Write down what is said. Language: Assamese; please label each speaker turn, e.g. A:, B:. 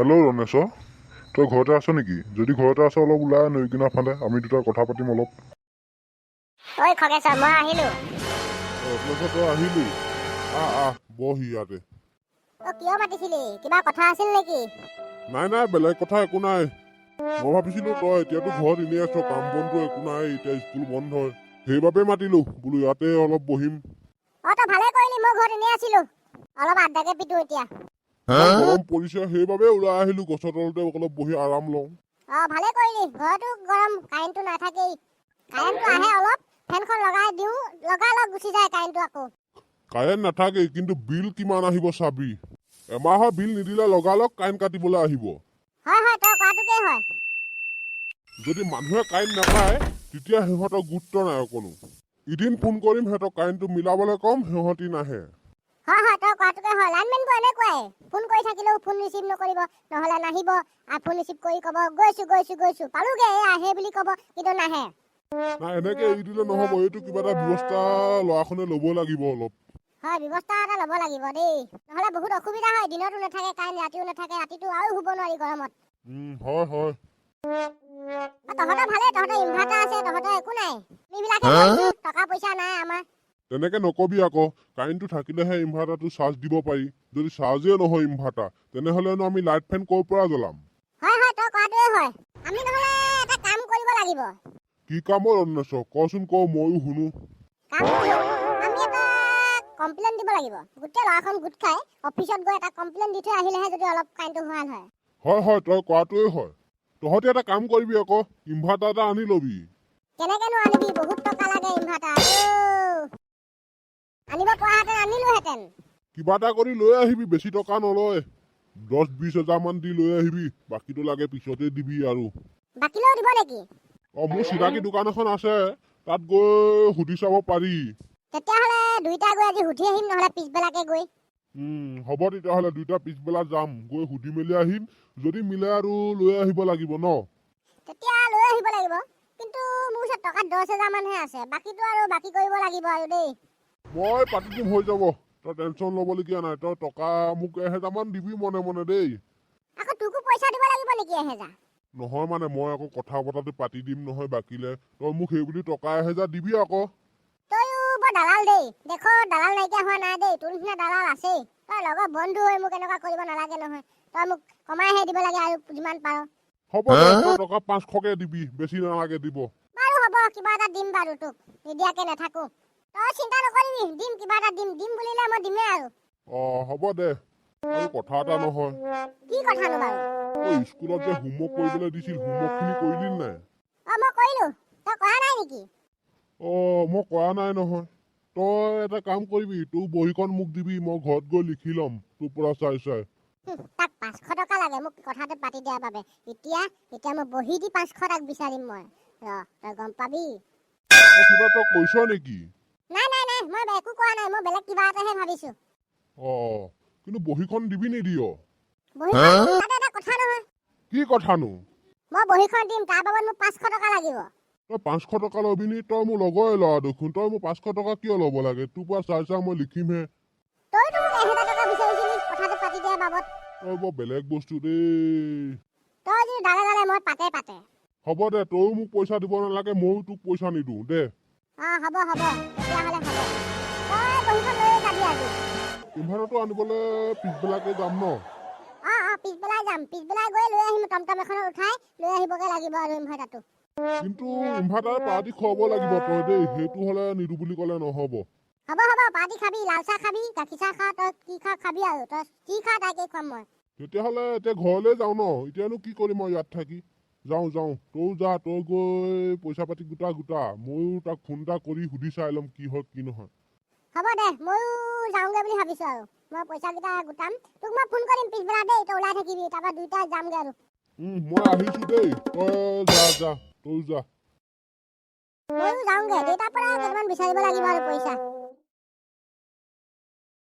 A: হেল্ল' ৰমেশ, তই ঘৰতে আছ নেকি? যদি ঘৰতে আছ অলপ ওলাই নৈ কিনাৰ ফালে, আমি দুটা কথা পাতিম অলপ।
B: ঐ খগেশ্বৰ, মই আহিলো।
A: ৰমেশ, তই আহিলি? আহ বহি ইয়াতে।
B: কিয় মাতিছিলি? কিবা কথা আছিল নেকি?
A: নাই বেলেগ কথা একো নাই। মই ভাবিছিলো তই এতিয়াতো ঘৰত এনেই আছ, কাম বনটো একো নাই, এতিয়া স্কুল বন্ধ হয়, সেইবাবে মাতিলো বোলো ইয়াতে অলপ বহিম।
B: তই ভালে কৰিলি, মই ঘৰত এনেই আছিলো, অলপ আড্ডাকে পিটো এতিয়া।
A: গৰম পৰিছে সেইবাবে ওলাই আহিলো, গছৰ তলতে অলপ বহি আৰাম লওঁ।
B: ভালে কৰিলি, ঘৰতো গৰম, কাৰেণ্টটো নাথাকেই। কাৰেণ্টটো আহে অলপ, ফেনখন লগাই দিওঁ, লগালগ গুচি যায় কাৰেণ্টটো আকৌ।
A: কাৰেণ্ট নাথাকেই, কিন্তু বিল কিমান আহিব চাবি। এমাহৰ বিল নিদিলে লগালগ কাৰেণ্ট কাটিবলৈ আহিব।
B: হয় তই কোৱাটোকেই হয়।
A: যদি মানুহে কাৰেণ্ট নাপায় তেতিয়া সিহঁতৰ গুৰুত্ব নাই অকণো। এদিন ফোন কৰিম, সিহঁতক কাৰেণ্টটো মিলাবলৈ ক'ম, সিহঁতি নাহে।
B: হয় তই কোৱাটোকে হয়। লাইনমেনবোৰ এনেকুৱাই, ফোন কৰি থাকিলেও ফোন ৰিচিভ নকৰিব, নহলে নাহিব, আৰু ফোন ৰিচিভ কৰি ক'ব গৈছো পালোগে, আহে বুলি ক'ব, কিন্তু নাহে।
A: নাই, এনেকে এৰি দিলে নহব, এইটো কিবা এটা ব্যৱস্থা ল'ৰাখনে ল'ব লাগিব অলপ।
B: হয়, ব্যৱস্থা এটা ল'ব লাগিব দেই, নহলে বহুত অসুবিধা হয়। দিনতো নাথাকে কাৰেণ্ট, ৰাতিও নাথাকে, ৰাতিটো আৰু শুব নোৱাৰি গৰমত।
A: হয়।
B: তহঁতৰ ভালেই, তহঁতৰ ইনভাৰ্টাৰ আছে, তহঁতৰ একো নাই। আমিবিলাকে টকা পইচা নাই আমাৰ।
A: তেনেকে নকবি আকৌ, কাৰেণ্টটো থাকিলেহে ইনভাৰ্টাৰটো চাৰ্জ দিব পাৰি। যদি চাৰ্জেই নহয় ইনভাৰ্টাৰ, তেনেহলেনো আমি লাইট ফেন ক'ৰ পৰা জ্বলাম?
B: হয় তই কোৱাটোৱে হয়। আমি নহলে এটা কাম কৰিব লাগিব।
A: কি কাম ৰমেশ, কচোন ক, ময়ো শুনো।
B: আমি এটা কমপ্লেইন দিব লাগিব, গোটেই ল'ৰাখন গোট খাই অফিচত গৈ এটা কমপ্লেইন দি থৈ আহিলেহে যদি অলপ কাৰেণ্টটো ভাল হয়।
A: হয় তই কোৱাটোৱে হয়। তহঁতি এটা কাম কৰিবি আকৌ, ইনভাৰ্টাৰ এটা আনি লবি।
B: কেনেকেনো আনিবি, বহুত টকা লাগে ইনভাৰ্টাৰ। আনিব পৰাহেঁতেন আনিলোহেঁতেন।
A: কিবা এটা কৰি লৈ আহিবি, বেছি টকা নলয়, 10-20 হাজাৰ মান দি লৈ আহিবি, বাকীটো লাগে পিছতে দিবি আৰু।
B: বাকীলৈও দিব নেকি?
A: মোৰ চিনাকি দোকান এখন আছে, তাত গৈ সুধি চাব পাৰি।
B: তেতিয়াহ'লে দুইটা গৈ আজি সুধি আহিম, নহলে পিছবেলাকে গৈ।
A: হ'ব তেতিয়াহ'লে দুইটা পিছবেলা যাম, গৈ সুধি মেলি আহিম। যদি মিলে আৰু লৈ আহিব লাগিব ন?
B: তেতিয়া লৈ আহিব লাগিব, কিন্তু মোৰ ওচৰত টকা 10,000 মানহে আছে, বাকীটো আৰু বাকী কৰিব লাগিব আৰু দেই।
A: মই পাতি দিম, হৈ যাব, তই টেনচন ল'বলগীয়া নাই। তই টকা মোক 1,000 মান দিবি মনে দেই।
B: আকৌ তোকো পইচা দিব লাগিব নেকি 1,000?
A: নহয় মানে, মই আকৌ কথা বতৰাটো পাতি দিম নহয় বাকীলে, তই মোক সেই বুলি টকা 1,000 দিবি আকৌ।
B: তইও বৰ দালাল দেই, দেখৰ দালাল নাইকিয়া হোৱা নাই দেই, তোৰ নিচিনা দালাল আছেই। তই লগৰ বন্ধু হৈ মোক এনেকুৱা কৰিব নালাগে নহয়, তই মোক কমাইহে দিব লাগে আৰু যিমান পাৰ।
A: হ'ব দে, তই টকা 500কে দিবি, বেছি নালাগে দিব।
B: বাৰু হ'ব, কিবা এটা দিম বাৰু তোক, নিদিয়াকে নাথাকো। তই চিন্তা নকৰিবি, দিম, কিবা এটা দিম বুলিলে মই দিমেই আৰু।
A: হ'ব দে। আৰু কথা এটা নহয়।
B: কি কথানো বাৰু?
A: তই স্কুলত যে হোমৱৰ্ক কৰিবলৈ দিছিল, হোমৱৰ্কখিনি কৰিলি নাই?
B: মই কৰিলো, তই কৰা নাই নেকি?
A: মই কৰা নাই নহয়। তই এটা কাম কৰিবি, তোৰ বহীখন মোক দিবি, মই ঘৰত গৈ লিখি ল'ম তোৰ পৰা চাই।
B: তাক 500 টকা লাগে মোক কথাটো পাতি দিয়াৰ বাবে। এতিয়া মই বহি দি 500 তাক বিচাৰিম মই। তই গম পাবি।
A: কিবা তই কৈছ নেকি?
B: নাই, মই একো কোৱা নাই, মই বেলেগ কিবা এটাহে ভাবিছো।
A: কিন্তু বহীখন দিবি নিদিয়?
B: তাতে এটা কথা নহয়।
A: কি কথানো?
B: মই বহীখন দিম, তাৰ বাবদ মোক 500 টকা লাগিব।
A: তই 500 টকা ল'বি নি? তই মোৰ লগৰে ল'ৰা দেখোন, তই মোক 500 টকা কিয় ল'ব লাগে? তোৰ পৰা চাই মই লিখিমহে।
B: তইতো মোক 1,000 টকা বিচাৰিছিলি কথাটো পাতি দিয়াৰ বাবদ।
A: তই বৰ বেলেগ বস্তু দেই।
B: তই যদি দালে মই পাতে।
A: হ'ব দে, তইও মোক পইচা দিব নালাগে, ময়ো তোক পইচা নিদিওঁ দে।
B: হ'ব, তেতিয়াহ'লে হ'ব। তই বহীখন লৈ যাবি আজি।
A: ইনভাৰ্টাৰটো আনিবলৈ পিছবেলাকে যাম ন?
B: পিছবেলাই যাম, পিছবেলাই গৈ লৈ আহিম, টমটম এখনত উঠাই লৈ আহিবগে লাগিব আৰু ইনভাৰ্টাৰটো।
A: কিন্তু ইনভাৰ্টাৰ পাৰ্টি খুৱাব লাগিব তই দেই, সেইটো হ'লে নিদো বুলি ক'লে নহ'ব।
B: হ'ব, পাৰ্টি খাবি, লাল চাহ খাবি, গাখীৰ চাহ খা, তই কি খা খাবি আৰু, তই কি খা তাকে খুৱাম মই।
A: তেতিয়াহ'লে এতিয়া ঘৰলৈ যাওঁ ন? এতিয়ানো কি কৰিম মই ইয়াত থাকি? যাওঁ, তইও যা, তই গৈ পইচা পাতি গোটা, ময়ো তাক ফোন এটা কৰি সুধি চাই ল'ম কি হয় কি নহয়।
B: হ'ব দে, ময়ো যাওঁগে বুলি ভাবিছো আৰু। মই পইচা কেইটা গোটাম, তোক মই ফোন কৰিম পিছবেলা দেই, তই ওলাই থাকিবি, তাৰপৰা দুইটাই যামগে আৰু।
A: মই আহিছো দেই, তই যা, তইও যা।
B: ময়ো যাওঁগে, দেউতাৰ পৰা কেইটামান বিচাৰিব লাগিব আৰু পইচা।